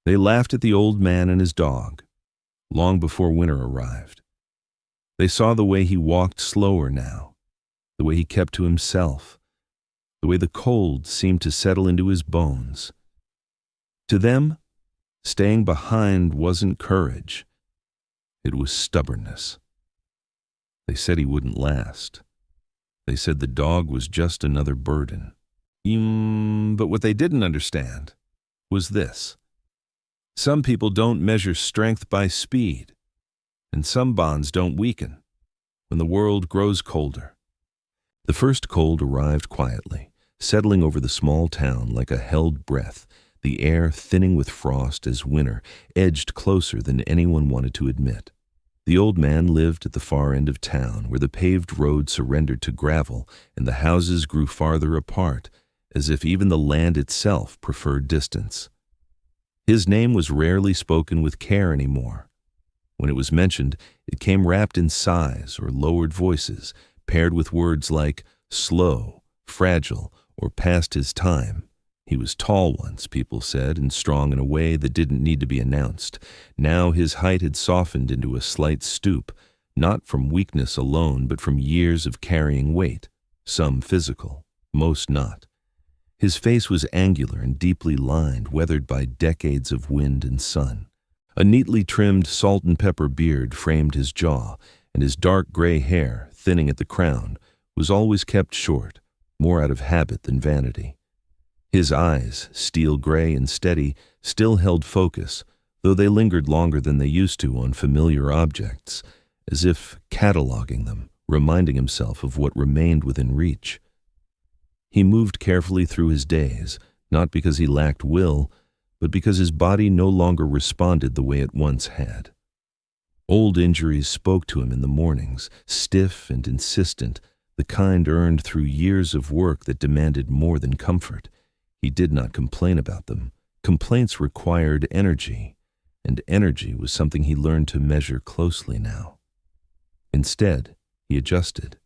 They laughed at the old man and his dog, long before winter arrived. They saw the way he walked slower now, the way he kept to himself, the way the cold seemed to settle into his bones. To them, staying behind wasn't courage. It was stubbornness. They said he wouldn't last. They said the dog was just another burden. But what they didn't understand was this. Some people don't measure strength by speed, and some bonds don't weaken when the world grows colder. The first cold arrived quietly, settling over the small town like a held breath, the air thinning with frost as winter edged closer than anyone wanted to admit. The old man lived at the far end of town, where the paved road surrendered to gravel and the houses grew farther apart, as if even the land itself preferred distance. His name was rarely spoken with care anymore. When it was mentioned, it came wrapped in sighs or lowered voices, paired with words like slow, fragile, or past his time. He was tall once, people said, and strong in a way that didn't need to be announced. Now his height had softened into a slight stoop, not from weakness alone, but from years of carrying weight, some physical, most not. His face was angular and deeply lined, weathered by decades of wind and sun. A neatly trimmed salt and pepper beard framed his jaw, and his dark gray hair, thinning at the crown, was always kept short, more out of habit than vanity. His eyes, steel gray and steady, still held focus, though they lingered longer than they used to on familiar objects, as if cataloging them, reminding himself of what remained within reach. He moved carefully through his days, not because he lacked will, but because his body no longer responded the way it once had. Old injuries spoke to him in the mornings, stiff and insistent, the kind earned through years of work that demanded more than comfort. He did not complain about them. Complaints required energy, and energy was something he learned to measure closely now. Instead, he adjusted.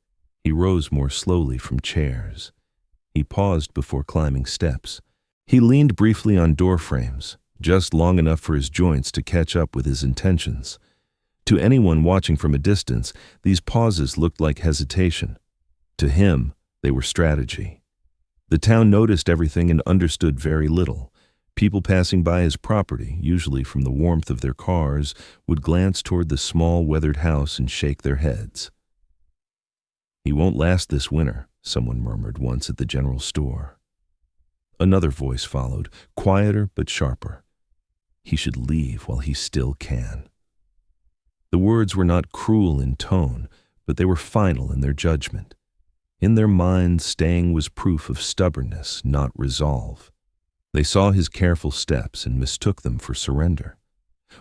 He rose more slowly from chairs. He paused before climbing steps. He leaned briefly on door frames, just long enough for his joints to catch up with his intentions. To anyone watching from a distance, these pauses looked like hesitation. To him, they were strategy. The town noticed everything and understood very little. People passing by his property, usually from the warmth of their cars, would glance toward the small weathered house and shake their heads. "He won't last this winter," someone murmured once at the general store. Another voice followed, quieter but sharper. "He should leave while he still can." The words were not cruel in tone, but they were final in their judgment. In their minds, staying was proof of stubbornness, not resolve. They saw his careful steps and mistook them for surrender.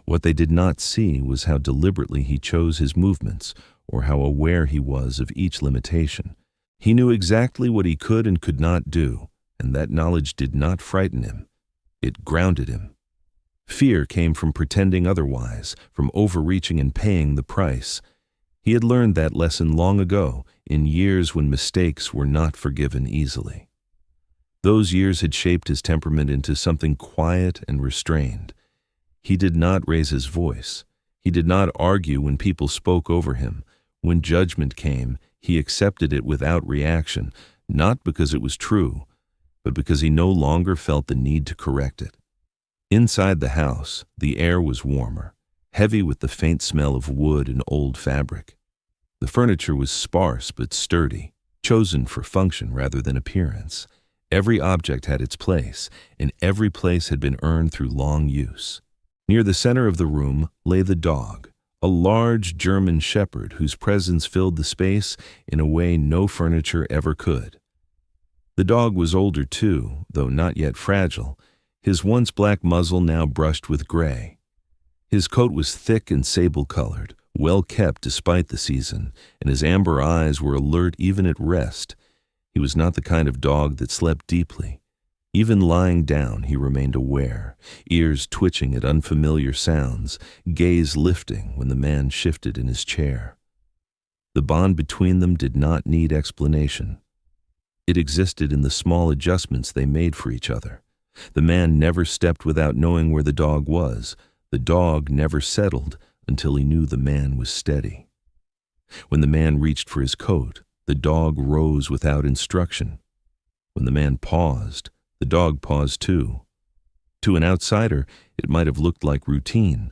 What they did not see was how deliberately he chose his movements, or how aware he was of each limitation. He knew exactly what he could and could not do, and that knowledge did not frighten him. It grounded him. Fear came from pretending otherwise, from overreaching and paying the price. He had learned that lesson long ago, in years when mistakes were not forgiven easily. Those years had shaped his temperament into something quiet and restrained. He did not raise his voice. He did not argue when people spoke over him. When judgment came, he accepted it without reaction, not because it was true, but because he no longer felt the need to correct it. Inside the house, the air was warmer, heavy with the faint smell of wood and old fabric. The furniture was sparse but sturdy, chosen for function rather than appearance. Every object had its place, and every place had been earned through long use. Near the center of the room lay the dog, a large German shepherd whose presence filled the space in a way no furniture ever could. The dog was older too, though not yet fragile, his once black muzzle now brushed with gray. His coat was thick and sable-colored, well kept despite the season, and his amber eyes were alert even at rest. He was not the kind of dog that slept deeply. Even lying down, he remained aware, ears twitching at unfamiliar sounds, gaze lifting when the man shifted in his chair. The bond between them did not need explanation. It existed in the small adjustments they made for each other, The man never stepped without knowing where the dog was. The dog never settled until he knew the man was steady. When the man reached for his coat, the dog rose without instruction. When the man paused, the dog paused too. To an outsider, it might have looked like routine.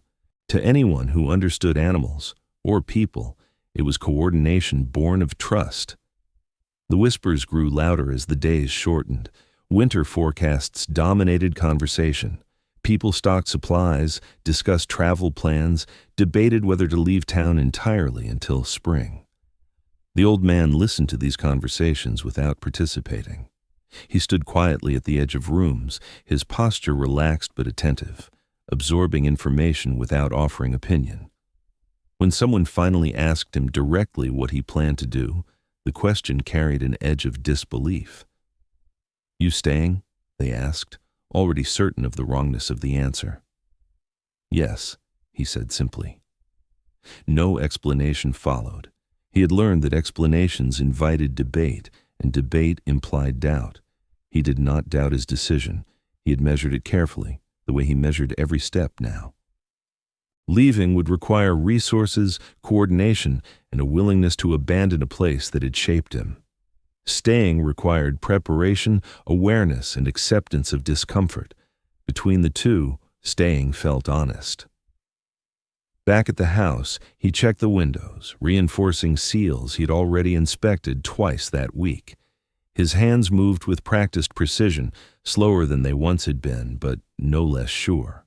To anyone who understood animals or people, it was coordination born of trust. The whispers grew louder as the days shortened. Winter forecasts dominated conversation. People stocked supplies, discussed travel plans, debated whether to leave town entirely until spring. The old man listened to these conversations without participating. He stood quietly at the edge of rooms, his posture relaxed but attentive, absorbing information without offering opinion. When someone finally asked him directly what he planned to do, the question carried an edge of disbelief. "You staying?" they asked, already certain of the wrongness of the answer. "Yes," he said simply. No explanation followed. He had learned that explanations invited debate, and debate implied doubt. He did not doubt his decision. He had measured it carefully, the way he measured every step now. Leaving would require resources, coordination, and a willingness to abandon a place that had shaped him. Staying required preparation, awareness, and acceptance of discomfort. Between the two, staying felt honest. Back at the house, he checked the windows, reinforcing seals he had already inspected twice that week. His hands moved with practiced precision, slower than they once had been, but no less sure.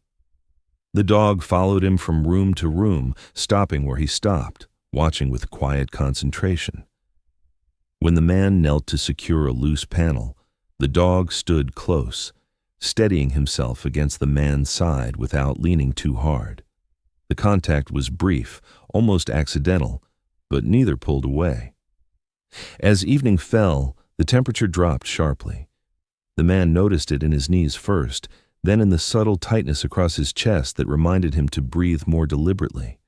The dog followed him from room to room, stopping where he stopped, watching with quiet concentration. When the man knelt to secure a loose panel, the dog stood close, steadying himself against the man's side without leaning too hard. The contact was brief, almost accidental, but neither pulled away. As evening fell, the temperature dropped sharply. The man noticed it in his knees first, then in the subtle tightness across his chest that reminded him to breathe more deliberately.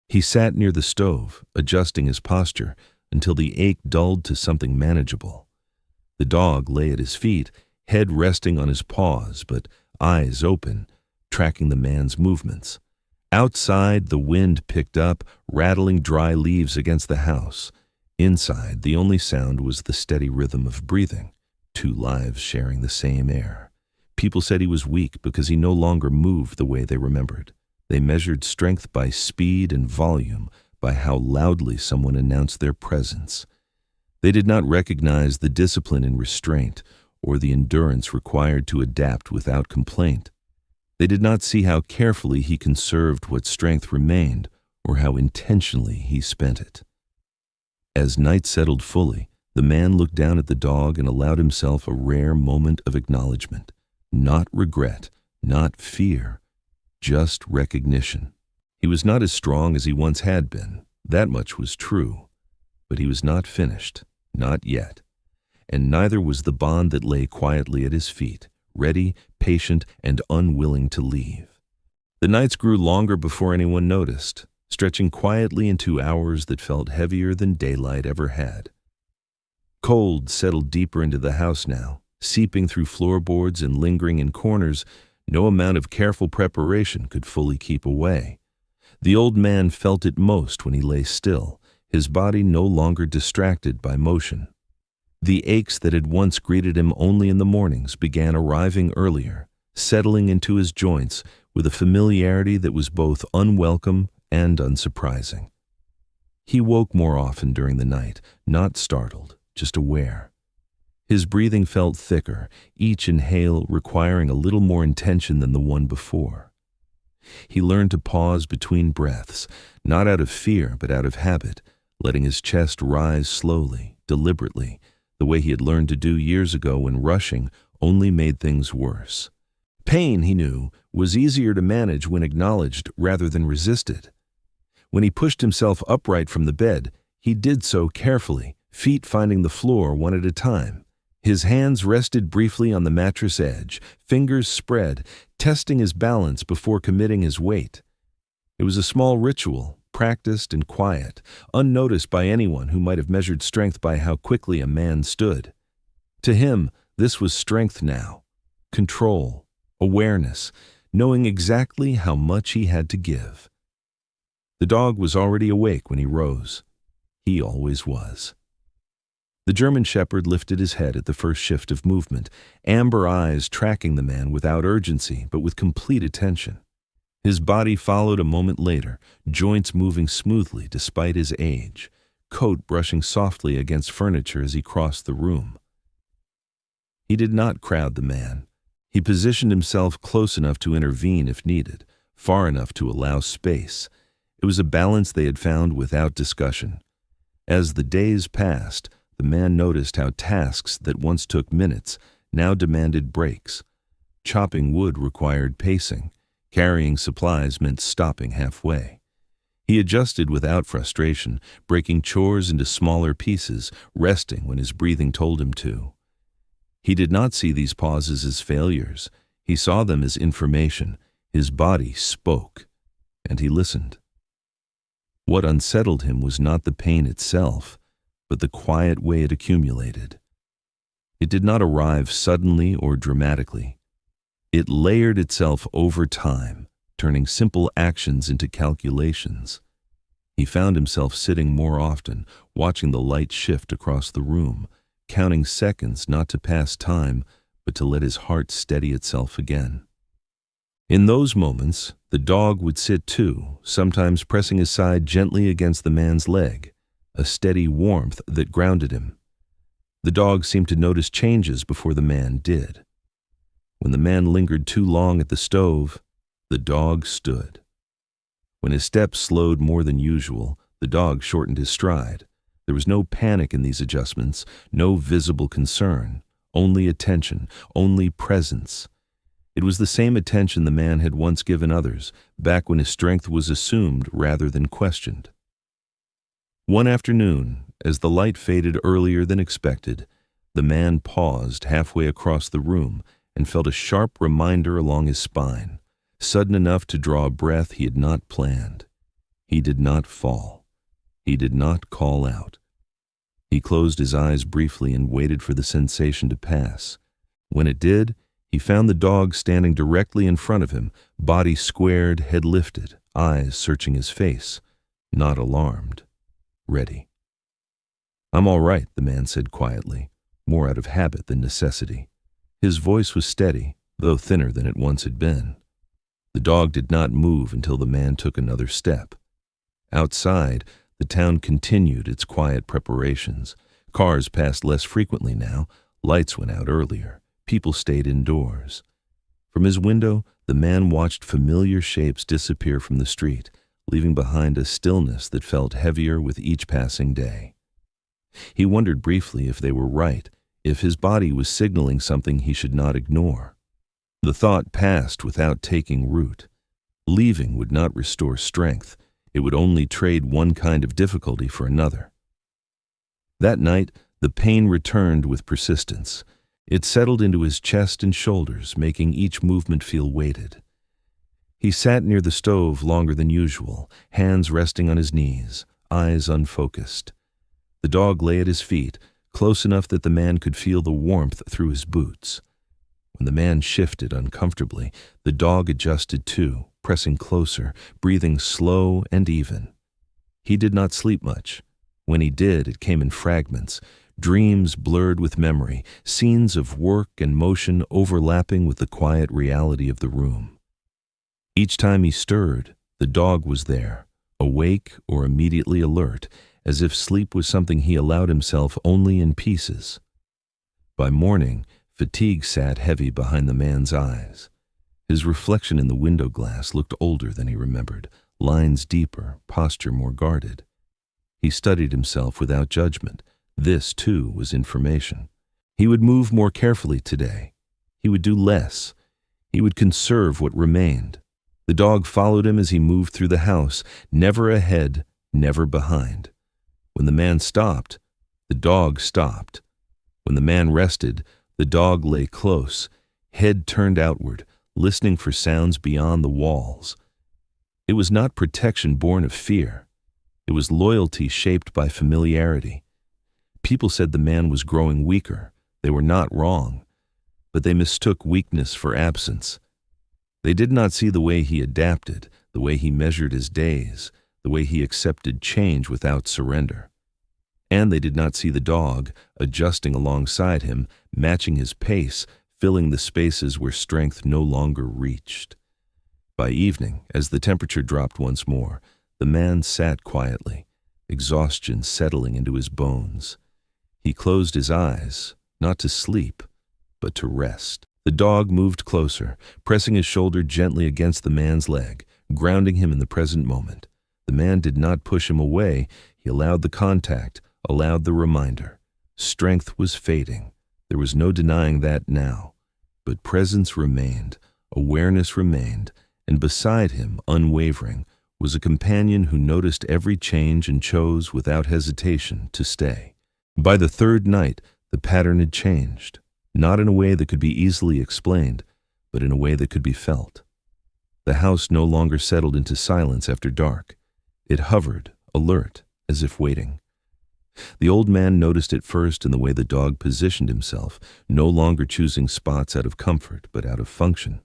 He sat near the stove, adjusting his posture, until the ache dulled to something manageable. The dog lay at his feet, head resting on his paws, but eyes open, tracking the man's movements. Outside, the wind picked up, rattling dry leaves against the house. Inside, the only sound was the steady rhythm of breathing, two lives sharing the same air. People said he was weak because he no longer moved the way they remembered. They measured strength by speed and volume, by how loudly someone announced their presence. They did not recognize the discipline and restraint, or the endurance required to adapt without complaint. They did not see how carefully he conserved what strength remained, or how intentionally he spent it. As night settled fully, the man looked down at the dog and allowed himself a rare moment of acknowledgement. Not regret, not fear, just recognition. He was not as strong as he once had been, that much was true. But he was not finished, not yet. And neither was the bond that lay quietly at his feet, ready, patient, and unwilling to leave. The nights grew longer before anyone noticed, stretching quietly into hours that felt heavier than daylight ever had. Cold settled deeper into the house now, seeping through floorboards and lingering in corners no amount of careful preparation could fully keep away. The old man felt it most when he lay still, his body no longer distracted by motion. The aches that had once greeted him only in the mornings began arriving earlier, settling into his joints with a familiarity that was both unwelcome and unsurprising. He woke more often during the night, not startled, just aware. His breathing felt thicker, each inhale requiring a little more intention than the one before. He learned to pause between breaths, not out of fear but out of habit, letting his chest rise slowly, deliberately, the way he had learned to do years ago when rushing only made things worse. Pain, he knew, was easier to manage when acknowledged rather than resisted. When he pushed himself upright from the bed, he did so carefully, feet finding the floor one at a time. His hands rested briefly on the mattress edge, fingers spread, testing his balance before committing his weight. It was a small ritual, practiced and quiet, unnoticed by anyone who might have measured strength by how quickly a man stood. To him, this was strength now. control, awareness, knowing exactly how much he had to give. The dog was already awake when he rose. He always was. The German shepherd lifted his head at the first shift of movement, amber eyes tracking the man without urgency but with complete attention. His body followed a moment later, joints moving smoothly despite his age, coat brushing softly against furniture as he crossed the room. He did not crowd the man. He positioned himself close enough to intervene if needed, far enough to allow space. It was a balance they had found without discussion. As the days passed, the man noticed how tasks that once took minutes now demanded breaks. Chopping wood required pacing. Carrying supplies meant stopping halfway. He adjusted without frustration, breaking chores into smaller pieces, resting when his breathing told him to. He did not see these pauses as failures. He saw them as information. His body spoke, and he listened. What unsettled him was not the pain itself, but the quiet way it accumulated. It did not arrive suddenly or dramatically. It layered itself over time, turning simple actions into calculations. He found himself sitting more often, watching the light shift across the room, counting seconds not to pass time, but to let his heart steady itself again. In those moments, the dog would sit too, sometimes pressing his side gently against the man's leg, a steady warmth that grounded him. The dog seemed to notice changes before the man did. When the man lingered too long at the stove, the dog stood. When his steps slowed more than usual, the dog shortened his stride. There was no panic in these adjustments, no visible concern, only attention, only presence. It was the same attention the man had once given others, back when his strength was assumed rather than questioned. One afternoon, as the light faded earlier than expected, the man paused halfway across the room and felt a sharp reminder along his spine, sudden enough to draw a breath he had not planned. He did not fall. He did not call out. He closed his eyes briefly and waited for the sensation to pass. When it did, he found the dog standing directly in front of him, body squared, head lifted, eyes searching his face, not alarmed, ready. "I'm all right," the man said quietly, more out of habit than necessity. His voice was steady, though thinner than it once had been. The dog did not move until the man took another step. Outside, the town continued its quiet preparations. Cars passed less frequently now, lights went out earlier, people stayed indoors. From his window, the man watched familiar shapes disappear from the street, leaving behind a stillness that felt heavier with each passing day. He wondered briefly if they were right, if his body was signaling something he should not ignore. The thought passed without taking root. Leaving would not restore strength. It would only trade one kind of difficulty for another. That night, the pain returned with persistence. It settled into his chest and shoulders, making each movement feel weighted. He sat near the stove longer than usual, hands resting on his knees, eyes unfocused. The dog lay at his feet, close enough that the man could feel the warmth through his boots. When the man shifted uncomfortably, the dog adjusted too, pressing closer, breathing slow and even. He did not sleep much. When he did, it came in fragments, dreams blurred with memory, scenes of work and motion overlapping with the quiet reality of the room. Each time he stirred, the dog was there, awake or immediately alert, as if sleep was something he allowed himself only in pieces. By morning, fatigue sat heavy behind the man's eyes. His reflection in the window glass looked older than he remembered, lines deeper, posture more guarded. He studied himself without judgment. This, too, was information. He would move more carefully today. He would do less. He would conserve what remained. The dog followed him as he moved through the house, never ahead, never behind. When the man stopped, the dog stopped. When the man rested, the dog lay close, head turned outward, listening for sounds beyond the walls. It was not protection born of fear. It was loyalty shaped by familiarity. People said the man was growing weaker. They were not wrong. but they mistook weakness for absence. They did not see the way he adapted, the way he measured his days, the way he accepted change without surrender. And they did not see the dog, adjusting alongside him, matching his pace, filling the spaces where strength no longer reached. By evening, as the temperature dropped once more, the man sat quietly, exhaustion settling into his bones. He closed his eyes, not to sleep, but to rest. The dog moved closer, pressing his shoulder gently against the man's leg, grounding him in the present moment. The man did not push him away. He allowed the contact, allowed the reminder. Strength was fading. There was no denying that now. But presence remained, awareness remained, and beside him, unwavering, was a companion who noticed every change and chose, without hesitation, to stay. By the third night, the pattern had changed, not in a way that could be easily explained, but in a way that could be felt. The house no longer settled into silence after dark. It hovered, alert, as if waiting. The old man noticed it first in the way the dog positioned himself, no longer choosing spots out of comfort, but out of function.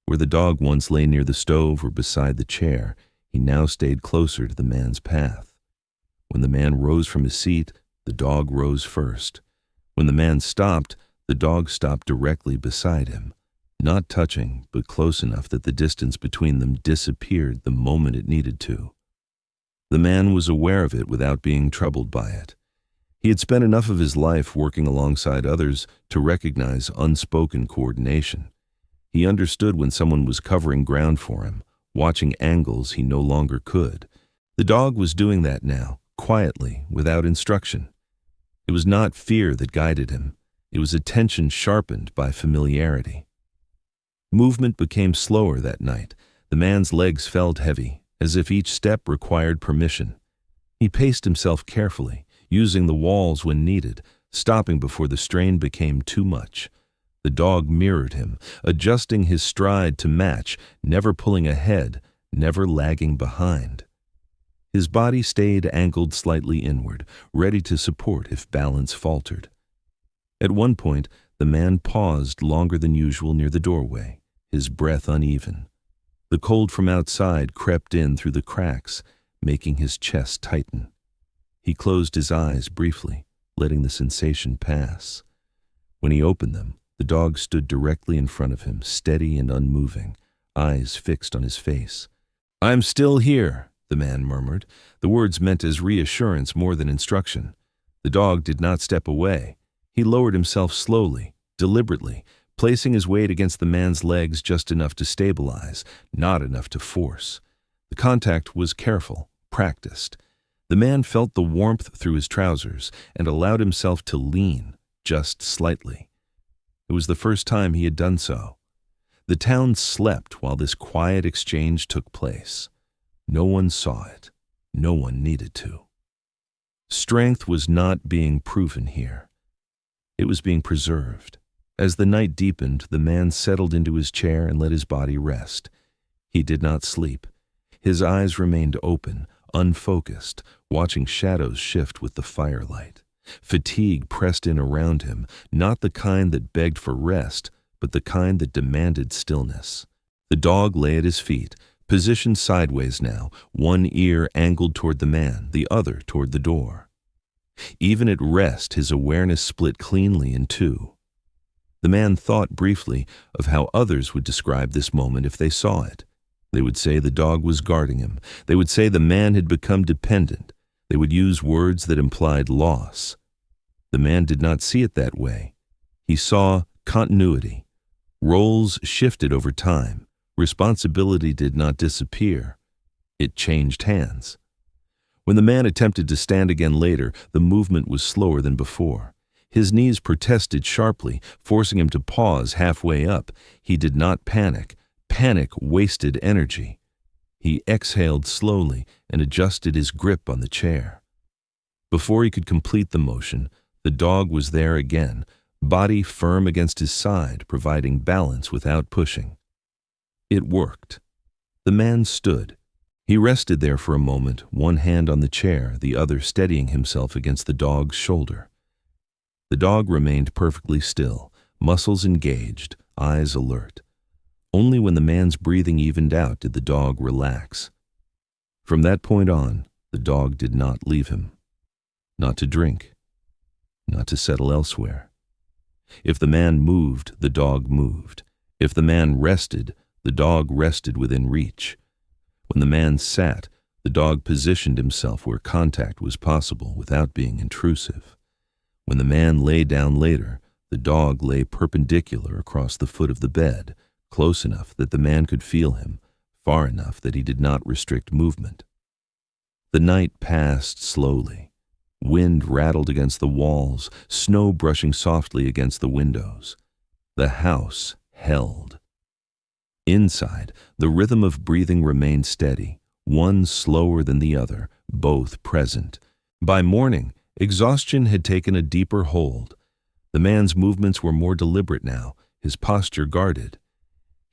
Where the dog once lay near the stove or beside the chair, he now stayed closer to the man's path. When the man rose from his seat, the dog rose first. When the man stopped, the dog stopped directly beside him, not touching, but close enough that the distance between them disappeared the moment it needed to. The man was aware of it without being troubled by it. He had spent enough of his life working alongside others to recognize unspoken coordination. He understood when someone was covering ground for him, watching angles he no longer could. The dog was doing that now, quietly, without instruction. It was not fear that guided him. It was attention sharpened by familiarity. Movement became slower that night. The man's legs felt heavy, as if each step required permission. He paced himself carefully, using the walls when needed, stopping before the strain became too much. The dog mirrored him, adjusting his stride to match, never pulling ahead, never lagging behind. His body stayed angled slightly inward, ready to support if balance faltered. At one point, the man paused longer than usual near the doorway, his breath uneven. The cold from outside crept in through the cracks, making his chest tighten. He closed his eyes briefly, letting the sensation pass. When he opened them, the dog stood directly in front of him, steady and unmoving, eyes fixed on his face. "I'm still here," the man murmured. The words meant as reassurance more than instruction. The dog did not step away. He lowered himself slowly, deliberately, placing his weight against the man's legs just enough to stabilize, not enough to force. The contact was careful, practiced. The man felt the warmth through his trousers and allowed himself to lean, just slightly. It was the first time he had done so. The town slept while this quiet exchange took place. No one saw it. No one needed to. Strength was not being proven here. It was being preserved. As the night deepened, the man settled into his chair and let his body rest. He did not sleep. His eyes remained open, unfocused, watching shadows shift with the firelight. Fatigue pressed in around him, not the kind that begged for rest, but the kind that demanded stillness. The dog lay at his feet, positioned sideways now, one ear angled toward the man, the other toward the door. Even at rest, his awareness split cleanly in two. The man thought briefly of how others would describe this moment if they saw it. They would say the dog was guarding him. They would say the man had become dependent. They would use words that implied loss. The man did not see it that way. He saw continuity. Roles shifted over time. Responsibility did not disappear. It changed hands. When the man attempted to stand again later, the movement was slower than before. His knees protested sharply, forcing him to pause halfway up. He did not panic. Panic wasted energy. He exhaled slowly and adjusted his grip on the chair. Before he could complete the motion, the dog was there again, body firm against his side, providing balance without pushing. It worked. The man stood. He rested there for a moment, one hand on the chair, the other steadying himself against the dog's shoulder. The dog remained perfectly still, muscles engaged, eyes alert. Only when the man's breathing evened out did the dog relax. From that point on, the dog did not leave him. Not to drink, not to settle elsewhere. If the man moved, the dog moved. If the man rested, the dog rested within reach. When the man sat, the dog positioned himself where contact was possible without being intrusive. When the man lay down later, the dog lay perpendicular across the foot of the bed, close enough that the man could feel him, far enough that he did not restrict movement. The night passed slowly. Wind rattled against the walls, snow brushing softly against the windows. The house held. Inside, the rhythm of breathing remained steady, one slower than the other, both present. By morning, exhaustion had taken a deeper hold. The man's movements were more deliberate now, his posture guarded.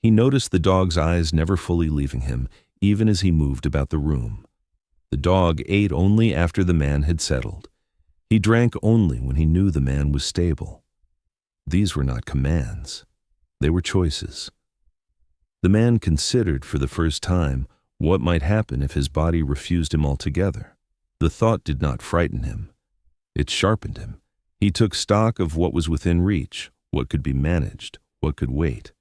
He noticed the dog's eyes never fully leaving him, even as he moved about the room. The dog ate only after the man had settled. He drank only when he knew the man was stable. These were not commands. They were choices. The man considered for the first time what might happen if his body refused him altogether. The thought did not frighten him. It sharpened him. He took stock of what was within reach, what could be managed, what could wait.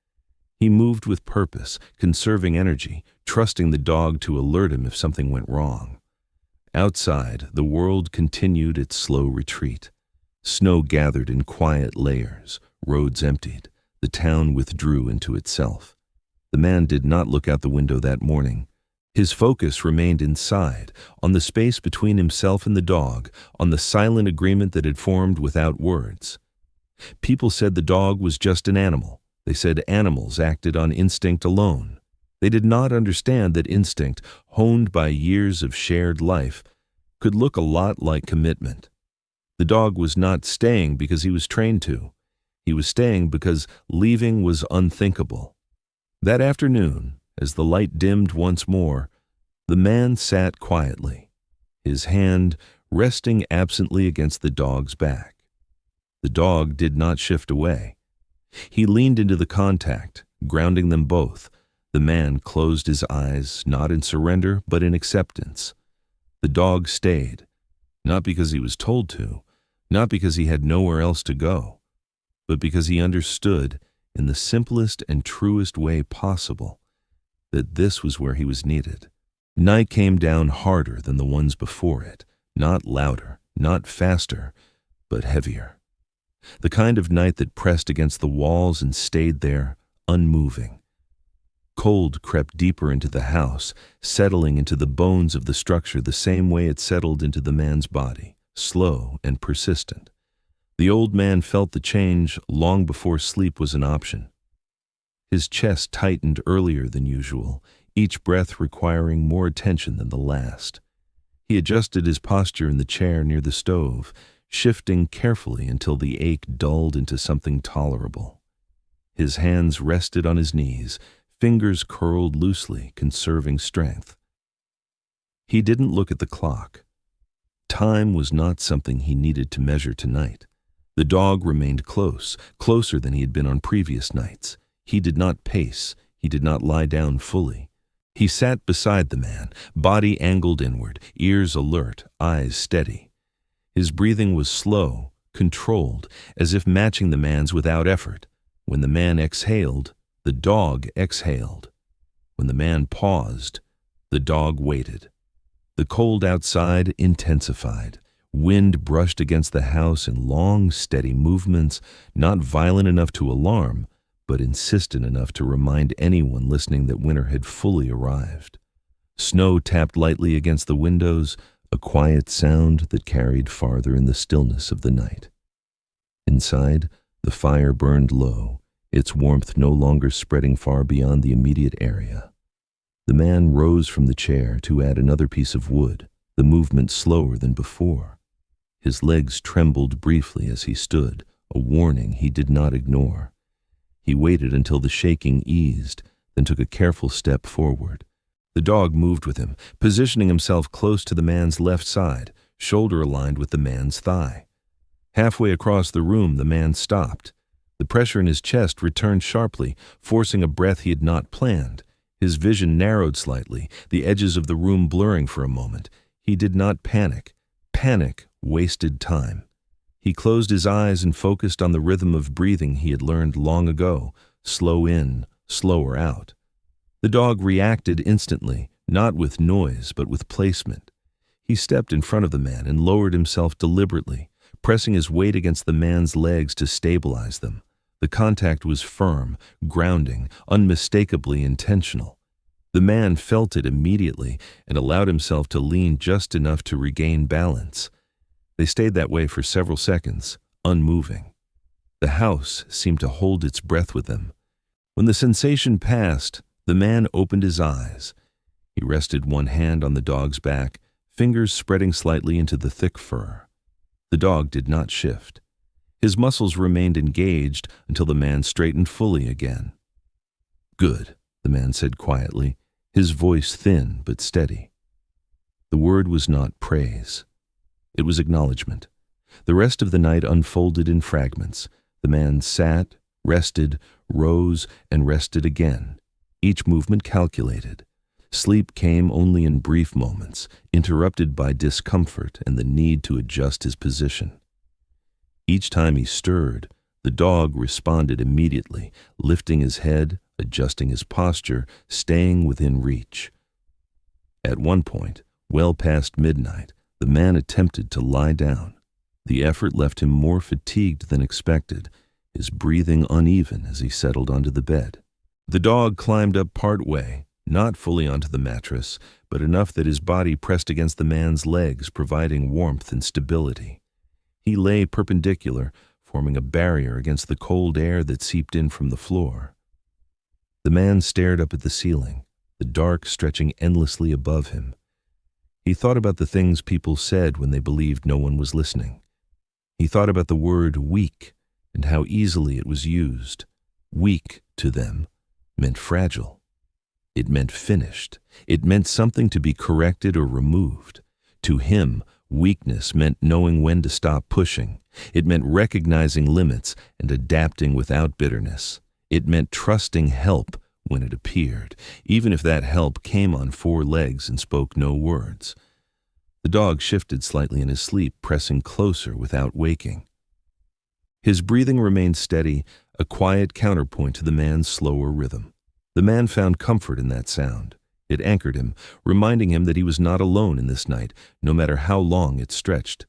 He moved with purpose, conserving energy, trusting the dog to alert him if something went wrong. Outside, the world continued its slow retreat. Snow gathered in quiet layers, roads emptied, the town withdrew into itself. The man did not look out the window that morning. His focus remained inside, on the space between himself and the dog, on the silent agreement that had formed without words. People said the dog was just an animal. They said animals acted on instinct alone. They did not understand that instinct, honed by years of shared life, could look a lot like commitment. The dog was not staying because he was trained to. He was staying because leaving was unthinkable. That afternoon, as the light dimmed once more, the man sat quietly, his hand resting absently against the dog's back. The dog did not shift away. He leaned into the contact, grounding them both. The man closed his eyes, not in surrender, but in acceptance. The dog stayed, not because he was told to, not because he had nowhere else to go, but because he understood, in the simplest and truest way possible, that this was where he was needed. Night came down harder than the ones before it, not louder, not faster, but heavier. The kind of night that pressed against the walls and stayed there, unmoving. Cold crept deeper into the house, settling into the bones of the structure the same way it settled into the man's body, slow and persistent. The old man felt the change long before sleep was an option. His chest tightened earlier than usual, each breath requiring more attention than the last. He adjusted his posture in the chair near the stove, shifting carefully until the ache dulled into something tolerable. His hands rested on his knees, fingers curled loosely, conserving strength. He didn't look at the clock. Time was not something he needed to measure tonight. The dog remained close, closer than he had been on previous nights. He did not pace. He did not lie down fully. He sat beside the man, body angled inward, ears alert, eyes steady. His breathing was slow, controlled, as if matching the man's without effort. When the man exhaled, the dog exhaled. When the man paused, the dog waited. The cold outside intensified. Wind brushed against the house in long, steady movements, not violent enough to alarm, but insistent enough to remind anyone listening that winter had fully arrived. Snow tapped lightly against the windows, a quiet sound that carried farther in the stillness of the night. Inside, the fire burned low, its warmth no longer spreading far beyond the immediate area. The man rose from the chair to add another piece of wood, the movement slower than before. His legs trembled briefly as he stood, a warning he did not ignore. He waited until the shaking eased, then took a careful step forward. The dog moved with him, positioning himself close to the man's left side, shoulder aligned with the man's thigh. Halfway across the room, the man stopped. The pressure in his chest returned sharply, forcing a breath he had not planned. His vision narrowed slightly, the edges of the room blurring for a moment. He did not panic. Panic wasted time. He closed his eyes and focused on the rhythm of breathing he had learned long ago, slow in, slower out. The dog reacted instantly, not with noise, but with placement. He stepped in front of the man and lowered himself deliberately, pressing his weight against the man's legs to stabilize them. The contact was firm, grounding, unmistakably intentional. The man felt it immediately and allowed himself to lean just enough to regain balance. They stayed that way for several seconds, unmoving. The house seemed to hold its breath with them. When the sensation passed, the man opened his eyes. He rested one hand on the dog's back, fingers spreading slightly into the thick fur. The dog did not shift. His muscles remained engaged until the man straightened fully again. "Good," the man said quietly, his voice thin but steady. The word was not praise. It was acknowledgement. The rest of the night unfolded in fragments. The man sat, rested, rose, and rested again, each movement calculated. Sleep came only in brief moments, interrupted by discomfort and the need to adjust his position. Each time he stirred, the dog responded immediately, lifting his head, adjusting his posture, staying within reach. At one point, well past midnight, the man attempted to lie down. The effort left him more fatigued than expected, his breathing uneven as he settled onto the bed. The dog climbed up part way, not fully onto the mattress, but enough that his body pressed against the man's legs, providing warmth and stability. He lay perpendicular, forming a barrier against the cold air that seeped in from the floor. The man stared up at the ceiling, the dark stretching endlessly above him. He thought about the things people said when they believed no one was listening. He thought about the word weak and how easily it was used. Weak, to them, meant fragile. It meant finished. It meant something to be corrected or removed. To him, weakness meant knowing when to stop pushing. It meant recognizing limits and adapting without bitterness. It meant trusting help when it appeared, even if that help came on four legs and spoke no words. The dog shifted slightly in his sleep, pressing closer without waking. His breathing remained steady, a quiet counterpoint to the man's slower rhythm. The man found comfort in that sound. It anchored him, reminding him that he was not alone in this night, no matter how long it stretched.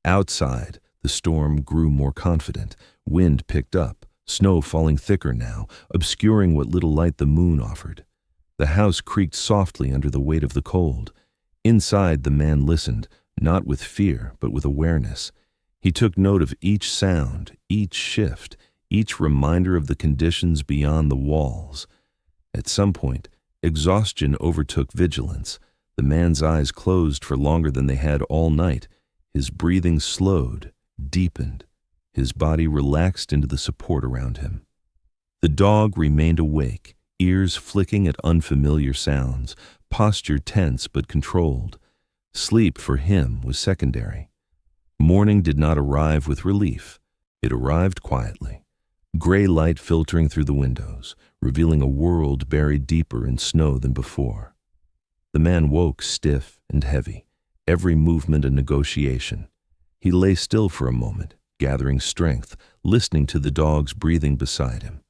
Outside, the storm grew more confident. Wind picked up, snow falling thicker now, obscuring what little light the moon offered. The house creaked softly under the weight of the cold. Inside, the man listened, not with fear, but with awareness. He took note of each sound, each shift, each reminder of the conditions beyond the walls. At some point, exhaustion overtook vigilance. The man's eyes closed for longer than they had all night. His breathing slowed, deepened. His body relaxed into the support around him. The dog remained awake, ears flicking at unfamiliar sounds, posture tense but controlled. Sleep for him was secondary. Morning did not arrive with relief. It arrived quietly. Gray light filtering through the windows, revealing a world buried deeper in snow than before. The man woke stiff and heavy, every movement a negotiation. He lay still for a moment, gathering strength, listening to the dog's breathing beside him.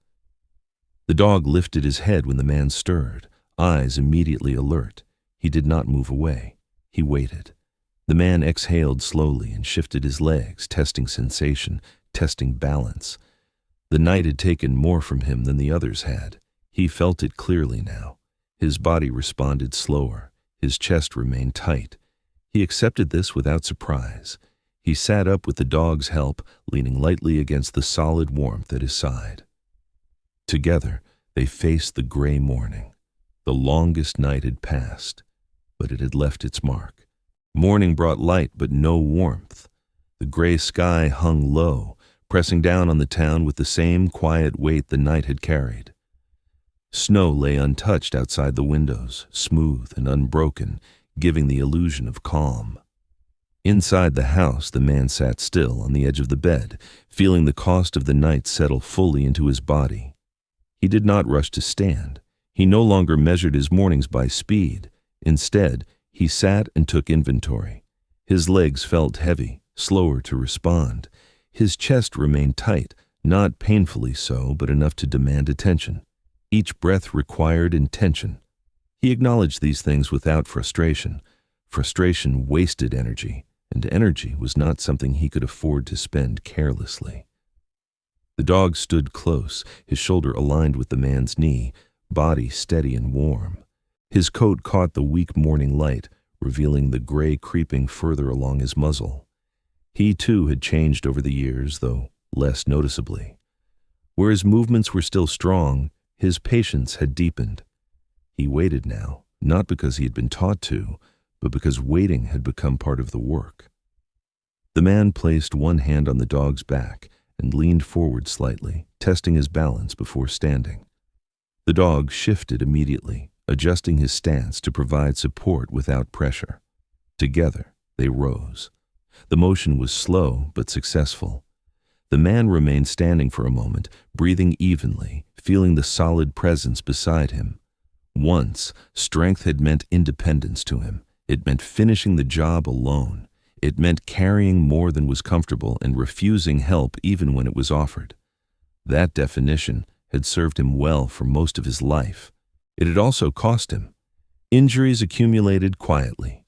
The dog lifted his head when the man stirred, eyes immediately alert. He did not move away. He waited. The man exhaled slowly and shifted his legs, testing sensation, testing balance. The night had taken more from him than the others had. He felt it clearly now. His body responded slower. His chest remained tight. He accepted this without surprise. He sat up with the dog's help, leaning lightly against the solid warmth at his side. Together, they faced the gray morning. The longest night had passed, but it had left its mark. Morning brought light, but no warmth. The gray sky hung low, pressing down on the town with the same quiet weight the night had carried. Snow lay untouched outside the windows, smooth and unbroken, giving the illusion of calm. Inside the house, the man sat still on the edge of the bed, feeling the cost of the night settle fully into his body. He did not rush to stand. He no longer measured his mornings by speed. Instead, he sat and took inventory. His legs felt heavy, slower to respond. His chest remained tight, not painfully so, but enough to demand attention. Each breath required intention. He acknowledged these things without frustration. Frustration wasted energy, and energy was not something he could afford to spend carelessly. The dog stood close, his shoulder aligned with the man's knee, body steady and warm. His coat caught the weak morning light, revealing the gray creeping further along his muzzle. He too had changed over the years, though less noticeably. Where his movements were still strong, his patience had deepened. He waited now, not because he had been taught to, but because waiting had become part of the work. The man placed one hand on the dog's back and leaned forward slightly, testing his balance before standing. The dog shifted immediately, adjusting his stance to provide support without pressure. Together, they rose. The motion was slow but successful. The man remained standing for a moment, breathing evenly, feeling the solid presence beside him. Once, strength had meant independence to him. It meant finishing the job alone. It meant carrying more than was comfortable and refusing help even when it was offered. That definition had served him well for most of his life. It had also cost him. Injuries accumulated quietly.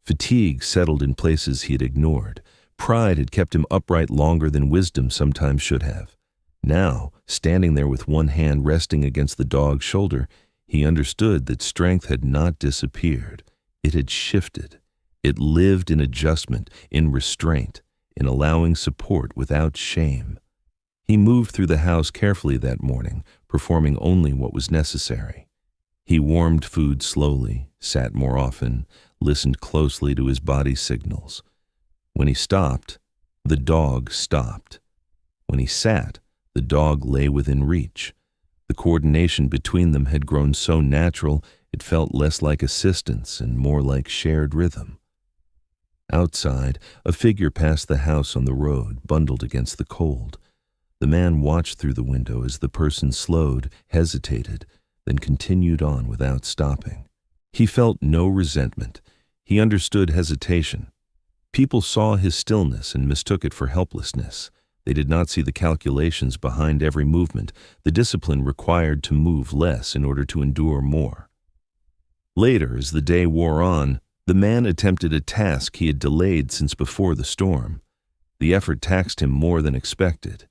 Fatigue settled in places he had ignored. Pride had kept him upright longer than wisdom sometimes should have. Now, standing there with one hand resting against the dog's shoulder, he understood that strength had not disappeared. It had shifted. It lived in adjustment, in restraint, in allowing support without shame. He moved through the house carefully that morning, performing only what was necessary. He warmed food slowly, sat more often, listened closely to his body's signals. When he stopped, the dog stopped. When he sat, the dog lay within reach. The coordination between them had grown so natural it felt less like assistance and more like shared rhythm. Outside, a figure passed the house on the road, bundled against the cold. The man watched through the window as the person slowed, hesitated, then continued on without stopping. He felt no resentment. He understood hesitation. People saw his stillness and mistook it for helplessness. They did not see the calculations behind every movement, the discipline required to move less in order to endure more. Later, as the day wore on, the man attempted a task he had delayed since before the storm. The effort taxed him more than expected.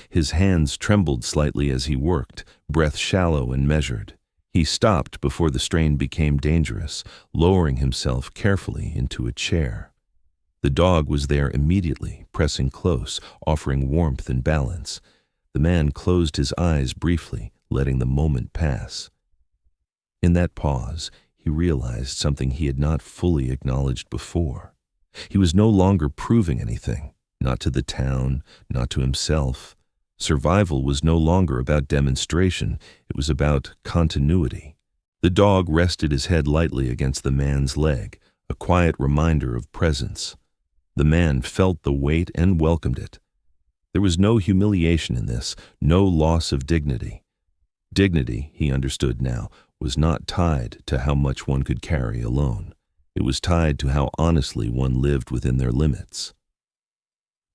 His hands trembled slightly as he worked, breath shallow and measured. He stopped before the strain became dangerous, lowering himself carefully into a chair. The dog was there immediately, pressing close, offering warmth and balance. The man closed his eyes briefly, letting the moment pass. In that pause, he realized something he had not fully acknowledged before. He was no longer proving anything, not to the town, not to himself. Survival was no longer about demonstration, it was about continuity. The dog rested his head lightly against the man's leg, a quiet reminder of presence. The man felt the weight and welcomed it. There was no humiliation in this, no loss of dignity. Dignity, he understood now, was not tied to how much one could carry alone. It was tied to how honestly one lived within their limits.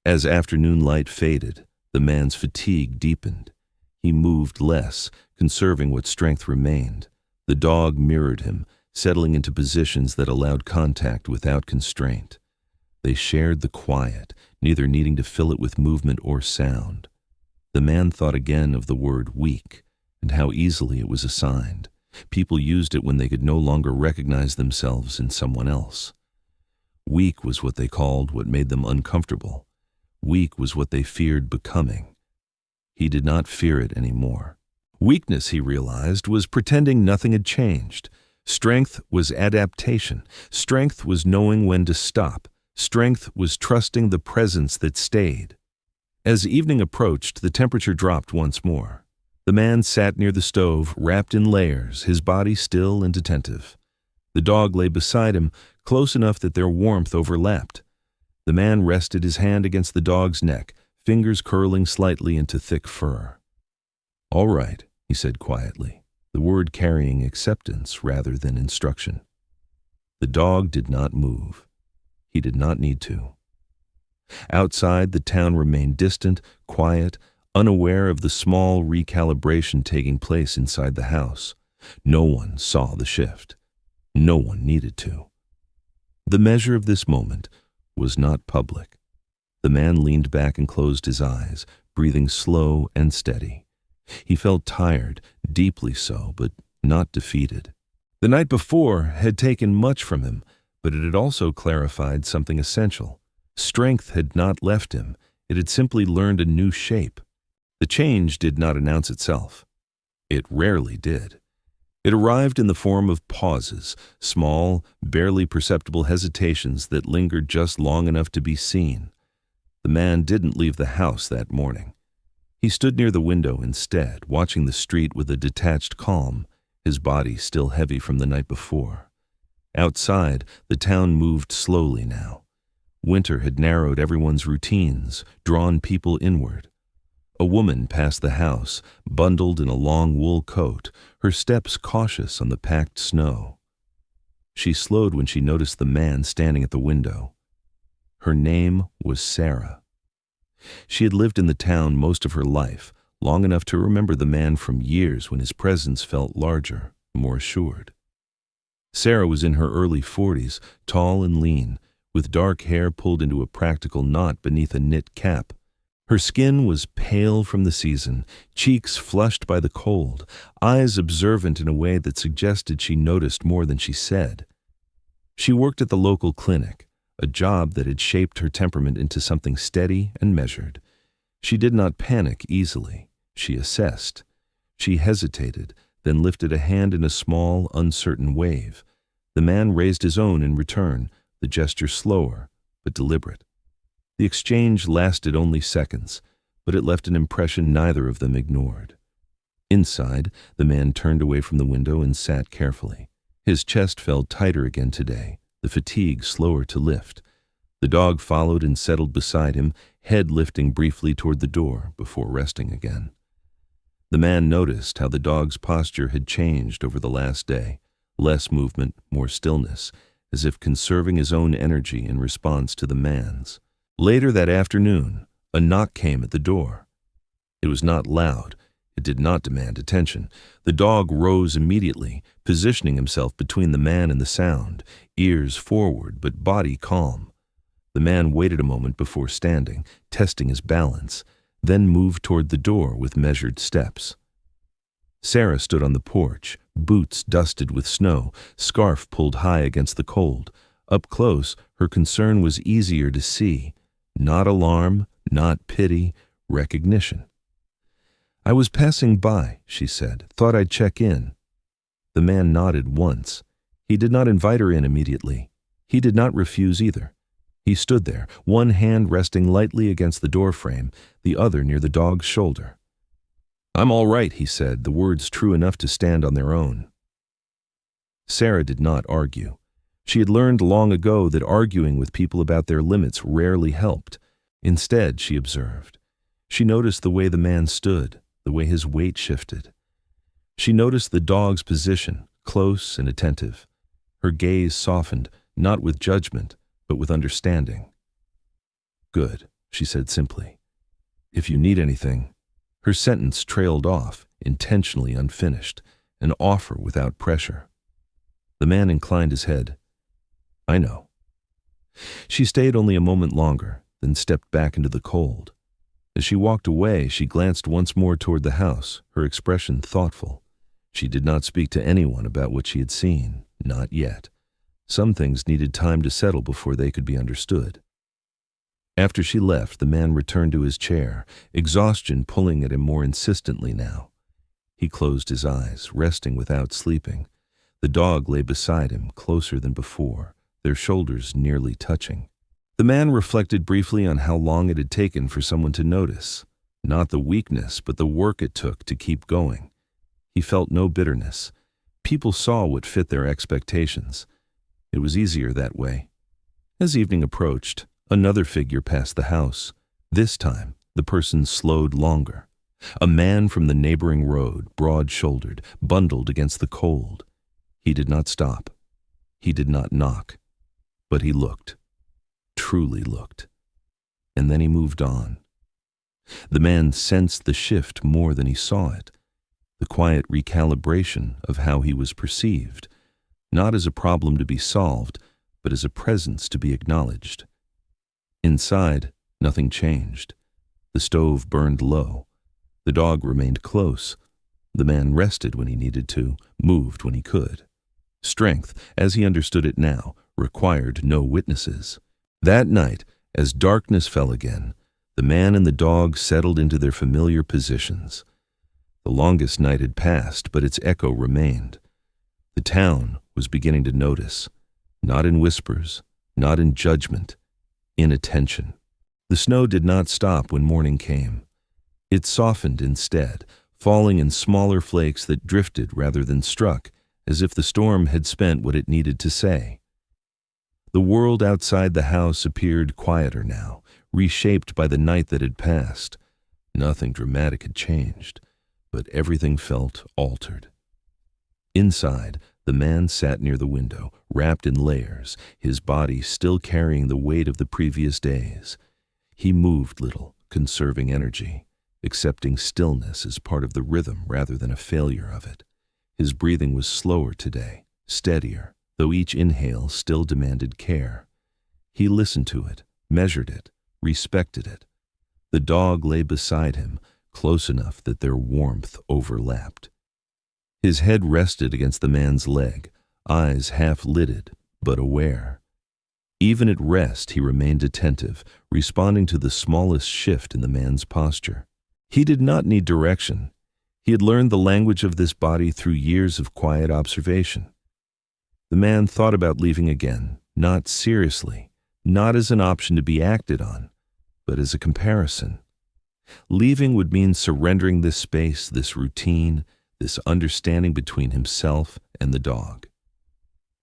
As afternoon light faded, the man's fatigue deepened. He moved less, conserving what strength remained. The dog mirrored him, settling into positions that allowed contact without constraint. They shared the quiet, neither needing to fill it with movement or sound. The man thought again of the word weak, and how easily it was assigned. People used it when they could no longer recognize themselves in someone else. Weak was what they called what made them uncomfortable. Weak was what they feared becoming. He did not fear it anymore. Weakness, he realized, was pretending nothing had changed. Strength was adaptation. Strength was knowing when to stop. Strength was trusting the presence that stayed. As evening approached, the temperature dropped once more. The man sat near the stove, wrapped in layers, his body still and attentive. The dog lay beside him, close enough that their warmth overlapped. The man rested his hand against the dog's neck, fingers curling slightly into thick fur. "All right," he said quietly, the word carrying acceptance rather than instruction. The dog did not move. He did not need to. Outside, the town remained distant, quiet, unaware of the small recalibration taking place inside the house. No one saw the shift. No one needed to. The measure of this moment was not public. The man leaned back and closed his eyes, breathing slow and steady. He felt tired, deeply so, but not defeated. The night before had taken much from him, but it had also clarified something essential. Strength had not left him. It had simply learned a new shape. The change did not announce itself. It rarely did. It arrived in the form of pauses, small, barely perceptible hesitations that lingered just long enough to be seen. The man didn't leave the house that morning. He stood near the window instead, watching the street with a detached calm, his body still heavy from the night before. Outside, the town moved slowly now. Winter had narrowed everyone's routines, drawn people inward. A woman passed the house, bundled in a long wool coat, her steps cautious on the packed snow. She slowed when she noticed the man standing at the window. Her name was Sarah. She had lived in the town most of her life, long enough to remember the man from years when his presence felt larger, more assured. Sarah was in her early 40s, tall and lean, with dark hair pulled into a practical knot beneath a knit cap. Her skin was pale from the season, cheeks flushed by the cold, eyes observant in a way that suggested she noticed more than she said. She worked at the local clinic, a job that had shaped her temperament into something steady and measured. She did not panic easily. She assessed. She hesitated, then lifted a hand in a small, uncertain wave. The man raised his own in return, the gesture slower, but deliberate. The exchange lasted only seconds, but it left an impression neither of them ignored. Inside, the man turned away from the window and sat carefully. His chest felt tighter again today, the fatigue slower to lift. The dog followed and settled beside him, head lifting briefly toward the door before resting again. The man noticed how the dog's posture had changed over the last day, less movement, more stillness, as if conserving his own energy in response to the man's. Later that afternoon, a knock came at the door. It was not loud. It did not demand attention. The dog rose immediately, positioning himself between the man and the sound, ears forward but body calm. The man waited a moment before standing, testing his balance, then moved toward the door with measured steps. Sarah stood on the porch, boots dusted with snow, scarf pulled high against the cold. Up close, her concern was easier to see. Not alarm, not pity, recognition. "I was passing by," she said. "Thought I'd check in." The man nodded once. He did not invite her in immediately. He did not refuse either. He stood there, one hand resting lightly against the doorframe, the other near the dog's shoulder. "I'm all right," he said, the words true enough to stand on their own. Sarah did not argue. She had learned long ago that arguing with people about their limits rarely helped. Instead, she observed. She noticed the way the man stood, the way his weight shifted. She noticed the dog's position, close and attentive. Her gaze softened, not with judgment, but with understanding. "Good," she said simply. "If you need anything." Her sentence trailed off, intentionally unfinished, an offer without pressure. The man inclined his head. "I know." She stayed only a moment longer, then stepped back into the cold. As she walked away, she glanced once more toward the house, her expression thoughtful. She did not speak to anyone about what she had seen, not yet. Some things needed time to settle before they could be understood. After she left, the man returned to his chair, exhaustion pulling at him more insistently now. He closed his eyes, resting without sleeping. The dog lay beside him, closer than before, their shoulders nearly touching. The man reflected briefly on how long it had taken for someone to notice, not the weakness, but the work it took to keep going. He felt no bitterness. People saw what fit their expectations. It was easier that way. As evening approached, Another figure passed the house. This time, the person slowed longer. A man from the neighboring road, broad-shouldered, bundled against the cold. He did not stop. He did not knock. But he looked. Truly looked. And then he moved on. The man sensed the shift more than he saw it, the quiet recalibration of how he was perceived, not as a problem to be solved, but as a presence to be acknowledged. Inside, nothing changed. The stove burned low. The dog remained close. The man rested when he needed to, moved when he could. Strength, as he understood it now, required no witnesses. That night, as darkness fell again, the man and the dog settled into their familiar positions. The longest night had passed, but its echo remained. The town was beginning to notice, not in whispers, not in judgment, in attention. The snow did not stop when morning came. It softened instead, falling in smaller flakes that drifted rather than struck, as if the storm had spent what it needed to say. The world outside the house appeared quieter now, reshaped by the night that had passed. Nothing dramatic had changed, but everything felt altered. Inside, the man sat near the window, wrapped in layers, his body still carrying the weight of the previous days. He moved little, conserving energy, accepting stillness as part of the rhythm rather than a failure of it. His breathing was slower today, steadier, though each inhale still demanded care. He listened to it, measured it, respected it. The dog lay beside him, close enough that their warmth overlapped. His head rested against the man's leg, eyes half-lidded, but aware. Even at rest, he remained attentive, responding to the smallest shift in the man's posture. He did not need direction. He had learned the language of this body through years of quiet observation. The man thought about leaving again, not seriously, not as an option to be acted on, but as a comparison. Leaving would mean surrendering this space, this routine, this understanding between himself and the dog.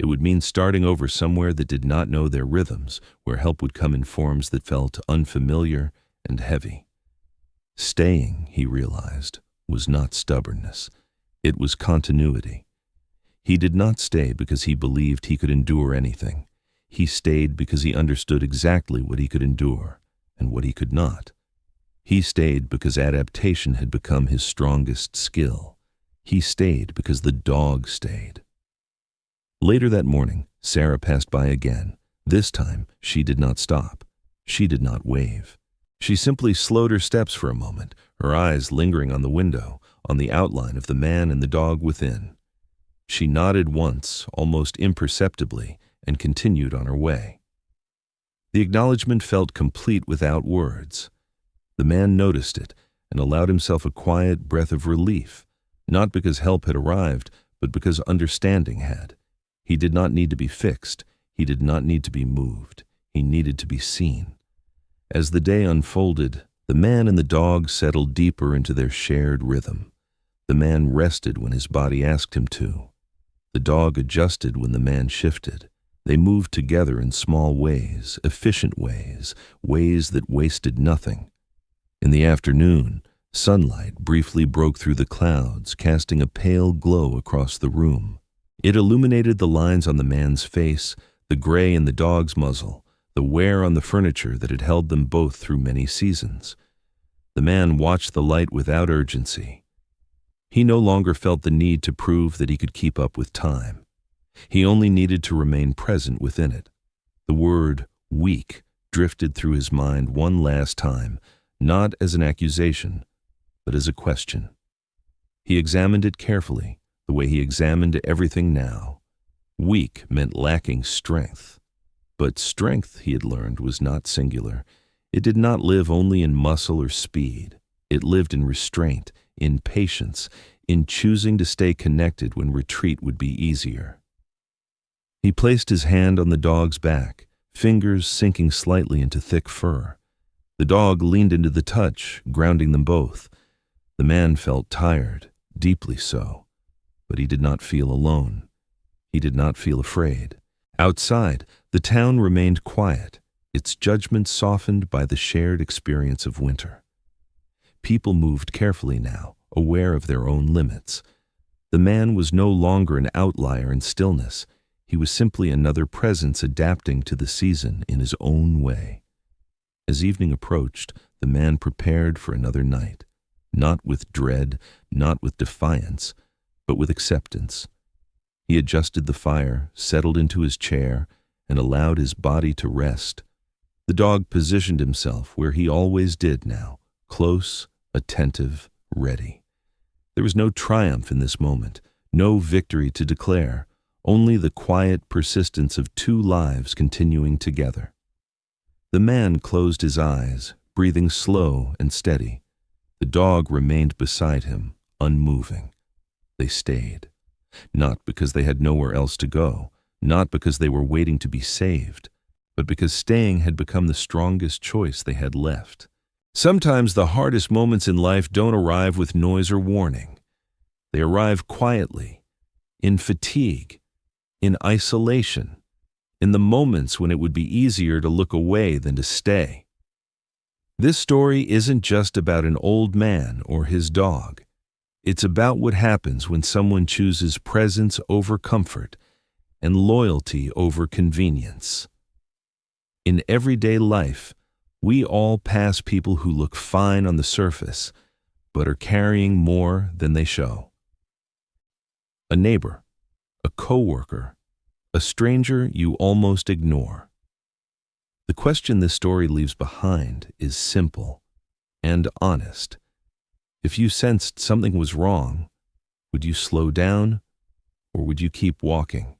It would mean starting over somewhere that did not know their rhythms, where help would come in forms that felt unfamiliar and heavy. Staying, he realized, was not stubbornness. It was continuity. He did not stay because he believed he could endure anything. He stayed because he understood exactly what he could endure and what he could not. He stayed because adaptation had become his strongest skill. He stayed because the dog stayed. Later that morning, Sarah passed by again. This time, she did not stop. She did not wave. She simply slowed her steps for a moment, her eyes lingering on the window, on the outline of the man and the dog within. She nodded once, almost imperceptibly, and continued on her way. The acknowledgement felt complete without words. The man noticed it and allowed himself a quiet breath of relief, not because help had arrived, but because understanding had. He did not need to be fixed. He did not need to be moved. He needed to be seen. As the day unfolded, the man and the dog settled deeper into their shared rhythm. The man rested when his body asked him to. The dog adjusted when the man shifted. They moved together in small ways, efficient ways, ways that wasted nothing. In the afternoon, sunlight briefly broke through the clouds, casting a pale glow across the room. It illuminated the lines on the man's face, the gray in the dog's muzzle, the wear on the furniture that had held them both through many seasons. The man watched the light without urgency. He no longer felt the need to prove that he could keep up with time. He only needed to remain present within it. The word weak drifted through his mind one last time, not as an accusation, but as a question. He examined it carefully, the way he examined everything now. Weak meant lacking strength. But strength, he had learned, was not singular. It did not live only in muscle or speed. It lived in restraint, in patience, in choosing to stay connected when retreat would be easier. He placed his hand on the dog's back, fingers sinking slightly into thick fur. The dog leaned into the touch, grounding them both. The man felt tired, deeply so, but he did not feel alone. He did not feel afraid. Outside, the town remained quiet. its judgment softened by the shared experience of winter. People moved carefully now, aware of their own limits. The man was no longer an outlier in stillness. He was simply another presence adapting to the season in his own way. As evening approached, the man prepared for another night, not with dread, not with defiance, but with acceptance. He adjusted the fire, settled into his chair, and allowed his body to rest. The dog positioned himself where he always did now, close, attentive, ready. There was no triumph in this moment, no victory to declare, only the quiet persistence of two lives continuing together. The man closed his eyes, breathing slow and steady. The dog remained beside him, unmoving. They stayed, not because they had nowhere else to go, not because they were waiting to be saved, but because staying had become the strongest choice they had left. Sometimes the hardest moments in life don't arrive with noise or warning. They arrive quietly, in fatigue, in isolation, in the moments when it would be easier to look away than to stay. This story isn't just about an old man or his dog. It's about what happens when someone chooses presence over comfort and loyalty over convenience. In everyday life, we all pass people who look fine on the surface, but are carrying more than they show. A neighbor, a coworker, a stranger you almost ignore. The question this story leaves behind is simple and honest. If you sensed something was wrong, would you slow down or would you keep walking?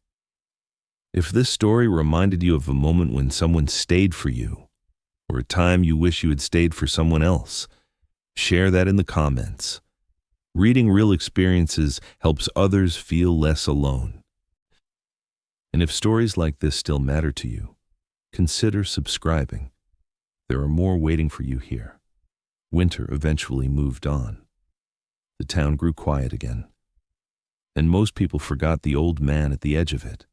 If this story reminded you of a moment when someone stayed for you, or a time you wish you had stayed for someone else, share that in the comments. Reading real experiences helps others feel less alone. And if stories like this still matter to you, consider subscribing. There are more waiting for you here. Winter eventually moved on. The town grew quiet again, and most people forgot the old man at the edge of it.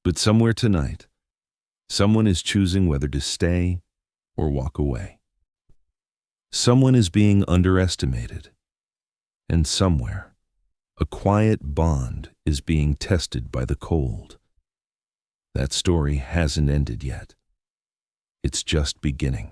But somewhere tonight, someone is choosing whether to stay or walk away. Someone is being underestimated, and somewhere, a quiet bond is being tested by the cold. That story hasn't ended yet. It's just beginning.